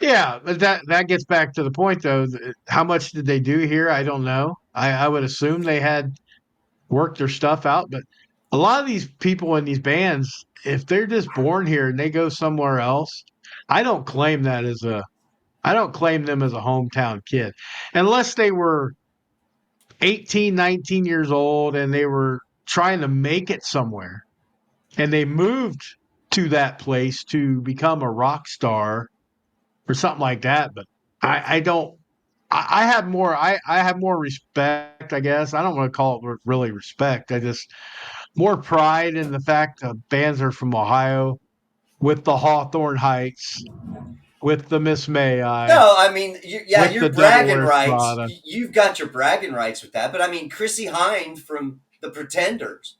yeah, but that gets back to the point though. How much did they do here? I don't know. I would assume they had worked their stuff out, but a lot of these people in these bands, if they're just born here and they go somewhere else, I don't claim that as a I don't claim them as a hometown kid unless they were 18, 19 years old and they were trying to make it somewhere and they moved to that place to become a rock star or something like that. But I don't. I have more. I have more respect. I guess I don't want to call it really respect. I just more pride in the fact that bands are from Ohio with the Hawthorne Heights, with the Miss May I, No, I mean, yeah, with you're the Double bragging rights. Estrada. You've got your bragging rights with that. But I mean, Chrissy Hynde from the Pretenders.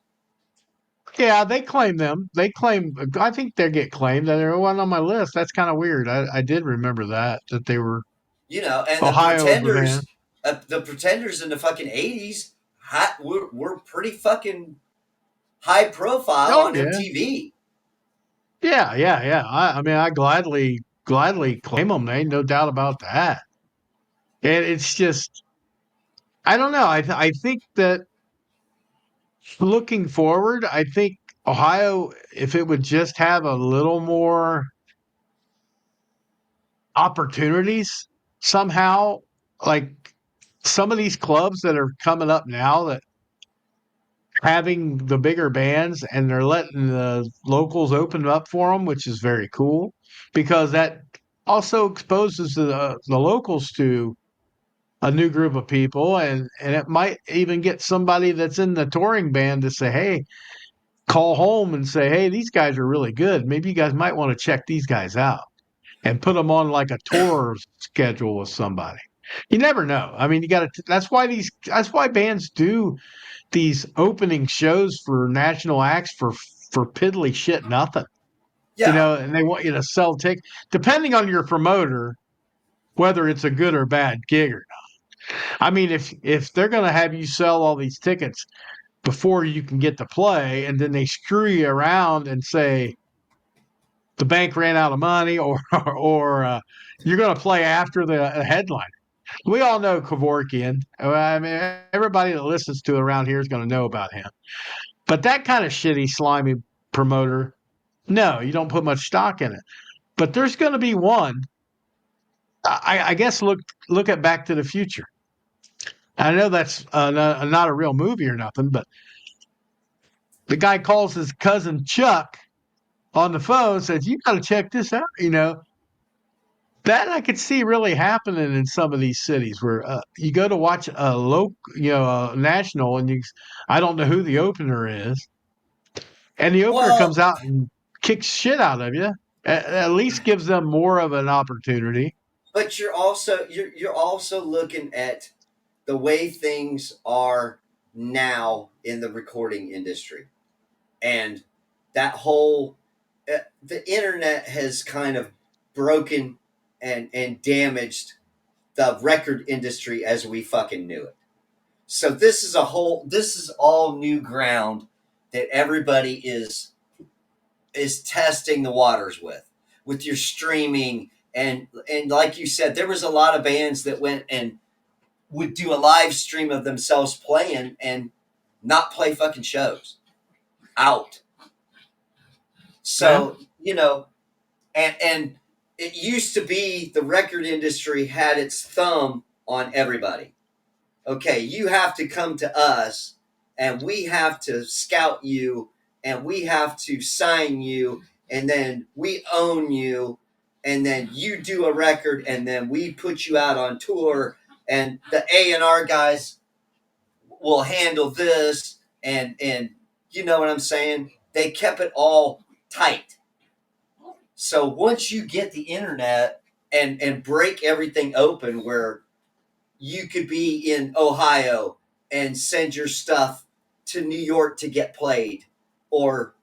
Yeah, they claim them. They claim. I think they get claimed. They're one on my list. That's kind of weird. I did remember that they were You know, and Ohio as a band. The Pretenders in the fucking '80s, were pretty fucking high profile Oh on yeah, MTV. yeah. I mean, I gladly claim them. Ain't no doubt about that. And it's just, I don't know. I think that looking forward, I think Ohio, if it would just have a little more opportunities somehow, like some of these clubs that are coming up now that having the bigger bands and they're letting the locals open up for them, which is very cool because that also exposes the locals to a new group of people and it might even get somebody that's in the touring band to say, hey, call home and say, hey, these guys are really good. Maybe you guys might want to check these guys out and put them on like a tour schedule with somebody. You never know. I mean, you got to. That's why bands do these opening shows for national acts for piddly shit nothing. You Yeah, know, and they want you to sell tickets depending on your promoter, whether it's a good or bad gig or not. I mean, if they're going to have you sell all these tickets before you can get to play, and then they screw you around and say the bank ran out of money, or you're going to play after the headline. We all know Kevorkian. I mean, everybody that listens to around here is going to know about him. But that kind of shitty, slimy promoter, no, you don't put much stock in it. But there's going to be one. I guess look at Back to the Future. I know that's not a real movie or nothing, but the guy calls his cousin Chuck on the phone, says, "You got to check this out." You know that I could see really happening in some of these cities where you go to watch a local, a national, and I don't know who the opener is, and the opener comes well, out and kicks shit out of you. At least gives them more of an opportunity. but you're also looking at the way things are now in the recording industry, and that whole the internet has kind of broken and damaged the record industry as we fucking knew it. So this is all new ground that everybody is testing the waters with your streaming and like you said, there was a lot of bands that went and would do a live stream of themselves playing and not play fucking shows out. Yeah, So, you know, and it used to be the record industry had its thumb on everybody. Okay, you have to come to us and we have to scout you and we have to sign you and then we own you and then you do a record and then we put you out on tour and the A&R guys will handle this and you know what I'm saying? They kept it all tight. So once you get the internet and break everything open where you could be in Ohio and send your stuff to New York to get played or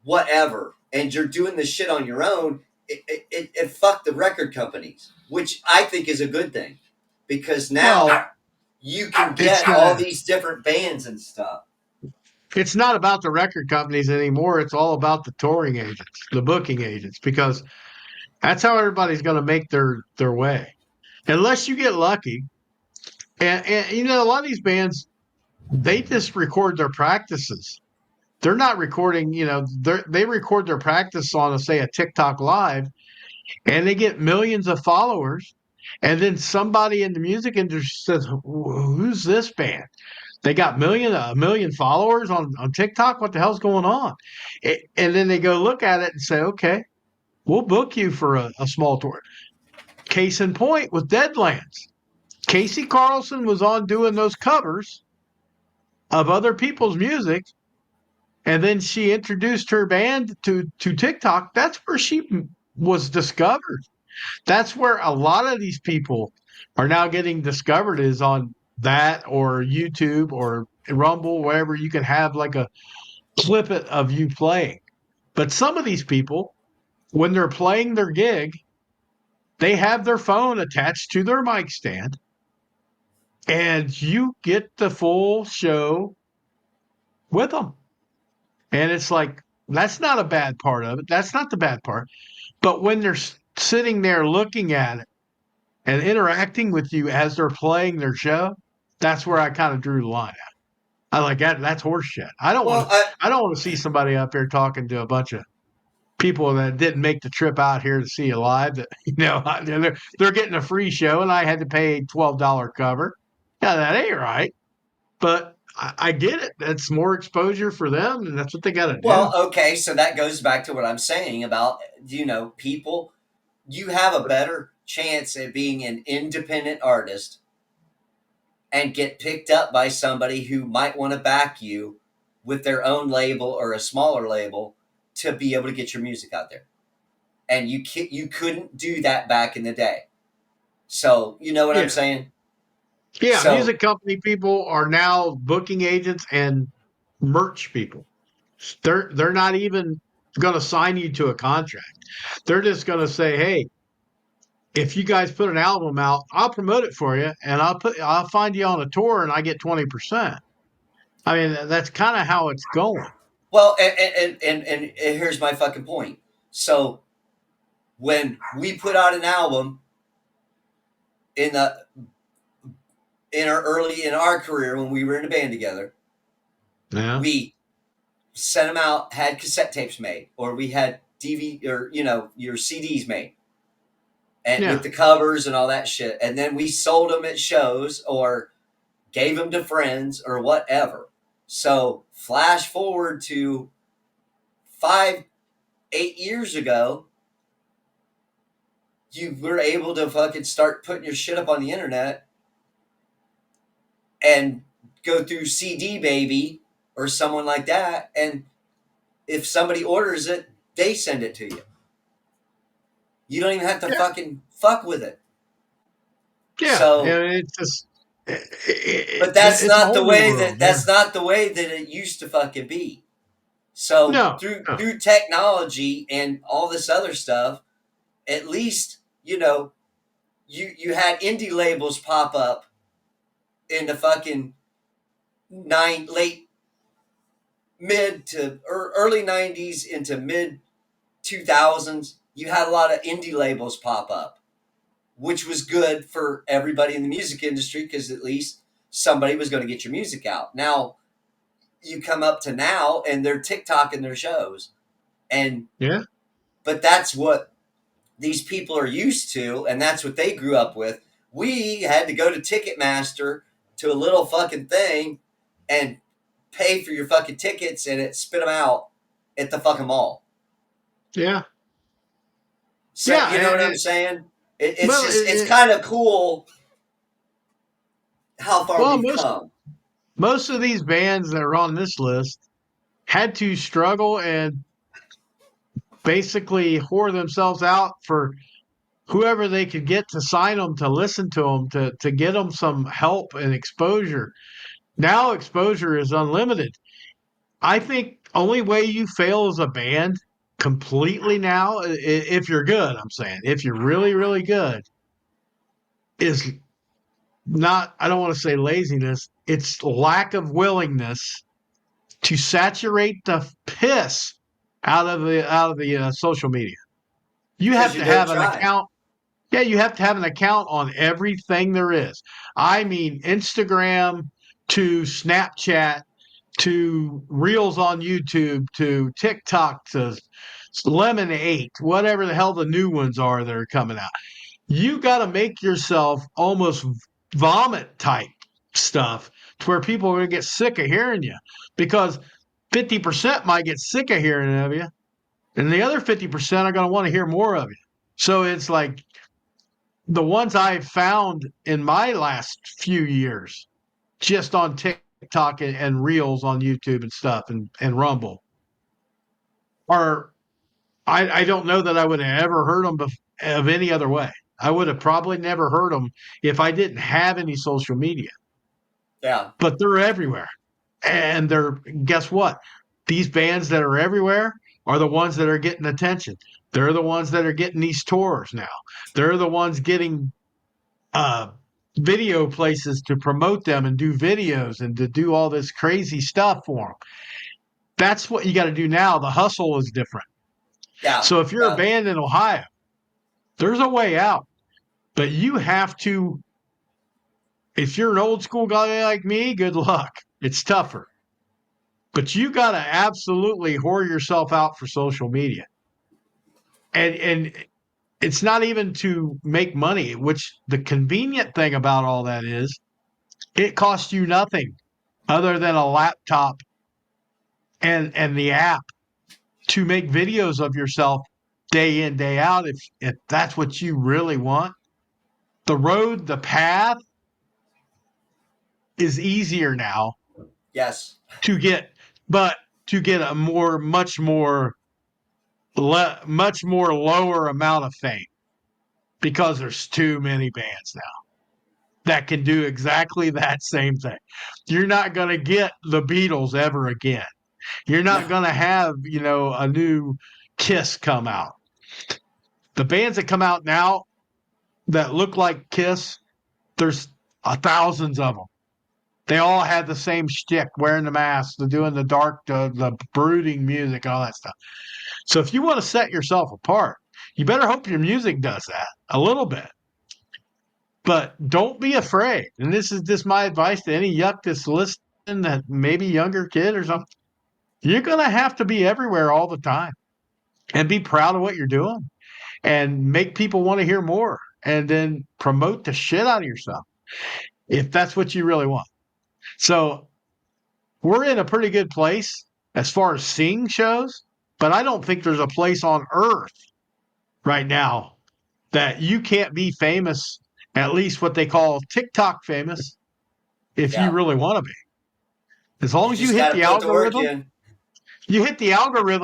whatever, and you're doing this shit on your own, it fucked the record companies, which I think is a good thing because Well, now you can it's get all not. these different bands and stuff. It's not about the record companies anymore. It's all about the touring agents, the booking agents, because that's how everybody's going to make their way, unless you get lucky. And you know, a lot of these bands they just record their practices. They're not recording. You know, they record their practice on, say, a TikTok live, and they get millions of followers. And then somebody in the music industry says, "Who's this band? They got a million followers on TikTok. What the hell's going on?" And then they go look at it and say, "Okay, we'll book you for a small tour." Case in point with Deadlands. Casey Carlson was on doing those covers of other people's music, and then she introduced her band to TikTok. That's where she was discovered. That's where a lot of these people are now getting discovered, is on that or YouTube or Rumble, wherever you can have like a clip it of you playing. But some of these people, when they're playing their gig, they have their phone attached to their mic stand, and you get the full show with them. And it's like, that's not a bad part of it. That's not the bad part. But when they're sitting there looking at it and interacting with you as they're playing their show, that's where I kind of drew the line at. I like that. That's horseshit. I don't want Well, to. I don't want to see somebody up there talking to a bunch of people that didn't make the trip out here to see you live. That they're getting a free show, and I had to pay $12 cover. Yeah, that ain't right. But I get it. That's more exposure for them, and that's what they got to do. okay, so that goes back to what I'm saying about people. You have a better chance at being an independent artist and get picked up by somebody who might want to back you with their own label or a smaller label to be able to get your music out there. And you couldn't do that back in the day. So you know what I'm Yeah, saying? yeah. So Music company people are now booking agents and merch people. They're not even going to sign you to a contract. They're just going to say, "Hey, if you guys put an album out, I'll promote it for you, and I'll find you on a tour, and I get 20%." I mean, that's kind of how it's going. well, and here's my fucking point. So when we put out an album in the in our early in our career when we were in a band together, Yeah, we sent them out, had cassette tapes made, or we had DVD or your CDs made, and with yeah, the covers and all that shit, and then we sold them at shows or gave them to friends or whatever. So flash forward to 5, 8 years ago, you were able to fucking start putting your shit up on the internet and go through CD Baby or someone like that, and if somebody orders it, they send it to you. You don't even have to yeah, fucking fuck with it. yeah. So, And it's just, but that's it's a not the whole new way world. that Yeah. that's not the way that it used to fucking be. So No, through no. through technology and all this other stuff, at least you had indie labels pop up in the fucking late mid to early '90s into mid 2000s. You had a lot of indie labels pop up, which was good for everybody in the music industry because at least somebody was going to get your music out. Now you come up to now and they're TikToking their shows, and Yeah, but that's what these people are used to, and that's what they grew up with. We had to go to Ticketmaster to a little fucking thing and pay for your fucking tickets, and it spit them out at the fucking mall. yeah, So yeah. you know what I'm saying? It's Well, just it's kind of cool how far well, we've come. most of these bands that are on this list had to struggle and basically whore themselves out for whoever they could get to sign them, to listen to them, to get them some help and exposure. Now exposure is unlimited. I think only way you fail as a band completely now, if you're good, I'm saying, if you're really, really good, is not, I don't want to say laziness, it's lack of willingness to saturate the piss out of the social media. You because have you're to doing have an trying. account. Yeah, you have to have an account on everything there is. I mean, Instagram to Snapchat to Reels on YouTube to TikTok to Lemonade, whatever the hell the new ones are that are coming out. You got to make yourself almost vomit type stuff to where people are going to get sick of hearing you because 50% might get sick of hearing of you, and the other 50% are going to want to hear more of you. So it's like the ones I've found in my last few years, just on TikTok and Reels on YouTube and stuff and Rumble, are I don't know that I would have ever heard them of any other way. I would have probably never heard them if I didn't have any social media. Yeah. But they're everywhere, and they're guess what? These bands that are everywhere are the ones that are getting attention. They're the ones that are getting these tours now. They're the ones getting uh, video places to promote them and do videos and to do all this crazy stuff for them. That's what you got to do now. The hustle is different. Yeah. So if you're a Yeah. band in Ohio, there's a way out, but you have to. If you're an old school guy like me, good luck. It's tougher, but you got to absolutely whore yourself out for social media, and it's not even to make money. Which the convenient thing about all that is, it costs you nothing other than a laptop and the app to make videos of yourself day in day out if that's what you really want. The path is easier now Yes. to get, but to get a much more lower amount of fame because there's too many bands now that can do exactly that same thing. You're not going to get the Beatles ever again. You're not No. going to have, a new Kiss come out. The bands that come out now that look like Kiss, there's thousands of them. They all had the same shtick, wearing the masks, doing the dark, the brooding music, all that stuff. So if you want to set yourself apart, you better hope your music does that a little bit. But don't be afraid. And this is just my advice to any yuck that's listening, that maybe younger kid or something. You're going to have to be everywhere all the time and be proud of what you're doing and make people want to hear more and then promote the shit out of yourself if that's what you really want. So we're in a pretty good place as far as seeing shows, but I don't think there's a place on earth right now that you can't be famous, at least what they call TikTok famous, if you Yeah. really want to be. As long You as you just hit got to the put the work algorithm, in.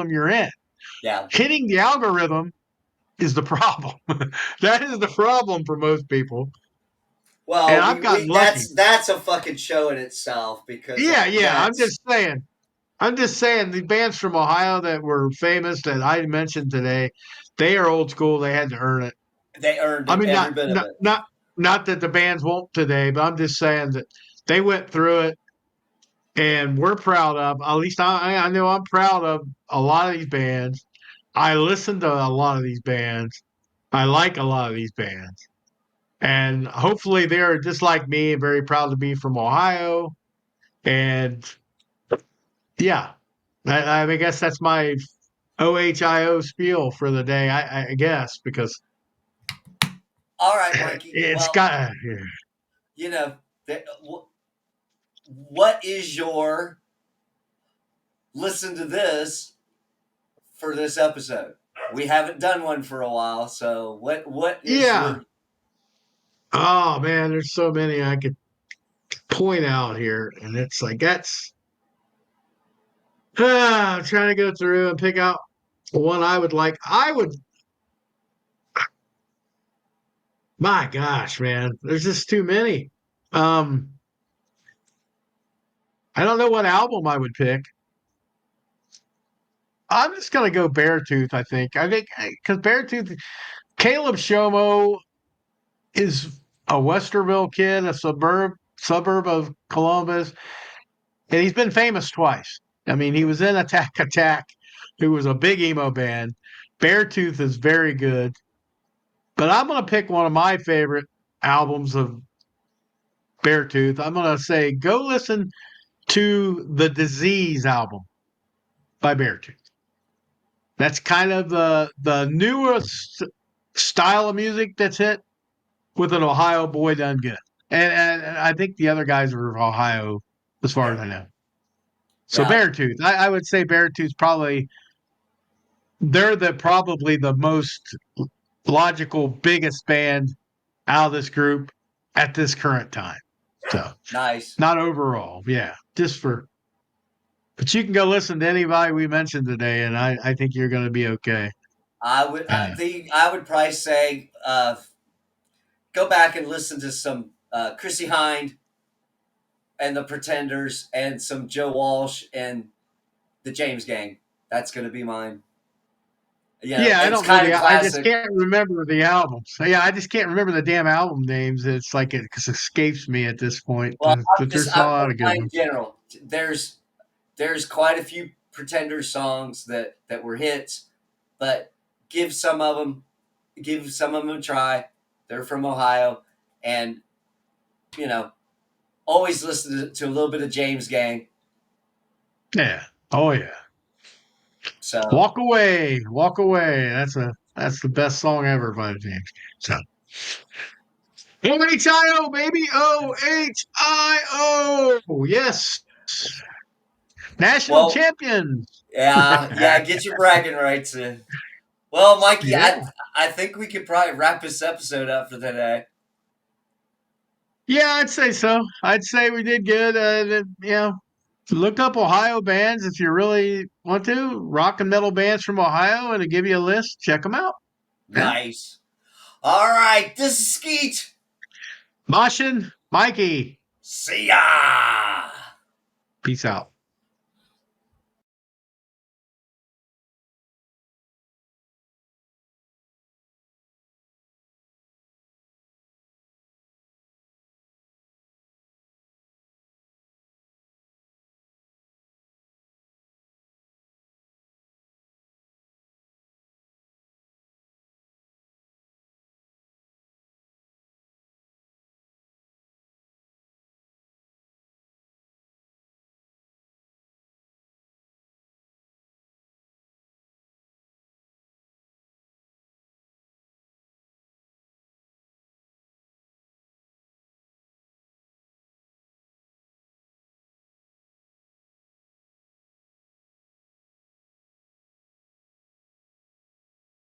you're in. Yeah. Hitting the algorithm is the problem. That is the problem for most people. And Well, I've gotten we lucky. that's a fucking show in itself because Yeah, yeah. I'm that's just saying. I'm just saying the bands from Ohio that were famous that I mentioned today, they are old school. They had to earn it. they earned I it mean, every bit of it. not that the bands won't today, but I'm just saying that they went through it, and we're proud of. At least I know I'm proud of a lot of these bands. I listen to a lot of these bands. I like a lot of these bands, and hopefully they're just like me, very proud to be from Ohio. And yeah, I guess that's my OHIO spiel for the day. I guess because All right, Mikey. it's Well, got. you know, what is your listen to this for this episode? We haven't done one for a while, so what is Yeah. your Oh man, there's so many I could point out here, and it's like that's. I'm trying to go through and pick out one I would like. I would. My gosh, man, there's just too many. Um, I don't know what album I would pick. I'm just gonna go Beartooth. I think because Beartooth, Caleb Shomo is a Westerville kid, a suburb of Columbus, and he's been famous twice. I mean, he was in Attack Attack, who was a big emo band. Beartooth is very good, but I'm gonna pick one of my favorite albums of Beartooth. I'm gonna say go listen to the Disease album by Beartooth. That's kind of the newest style of music that's hit with an Ohio boy done good. And I think the other guys are Ohio, as far Yeah, as I know. So yeah. Beartooth, I would say Beartooth's probably they're probably the most logical, biggest band out of this group at this current time. So Nice. not overall, yeah, just for. But you can go listen to anybody we mentioned today, and I think you're going to be okay. Yeah. I would probably say go back and listen to some Chrissy Hind and the Pretenders and some Joe Walsh and the James Gang. That's going to be mine. You know, Yeah, I it's don't know kind of I just classic. can't remember the albums. Yeah, I just can't remember the damn album names. It's like it escapes me at this point. Well, But there's a I'm lot going of good by in ones. general. There's quite a few Pretenders songs that were hits, but give some of them give some of them a try. They're from Ohio, and you know, always listen to a little bit of James Gang. Yeah. Oh yeah. So, Walk away. That's the best song ever by James. So OHIO baby, OHIO. Yes, national well, champions. yeah, get your bragging rights in. Well, Mikey, Yeah. I think we could probably wrap this episode up for today. Yeah, I'd say so. I'd say we did good. Look up Ohio bands if you really want to. Rock and metal bands from Ohio, and to give you a list. Check them out. Yeah. Nice. All right, this is Skeet. Moshin, Mikey. See ya. Peace out.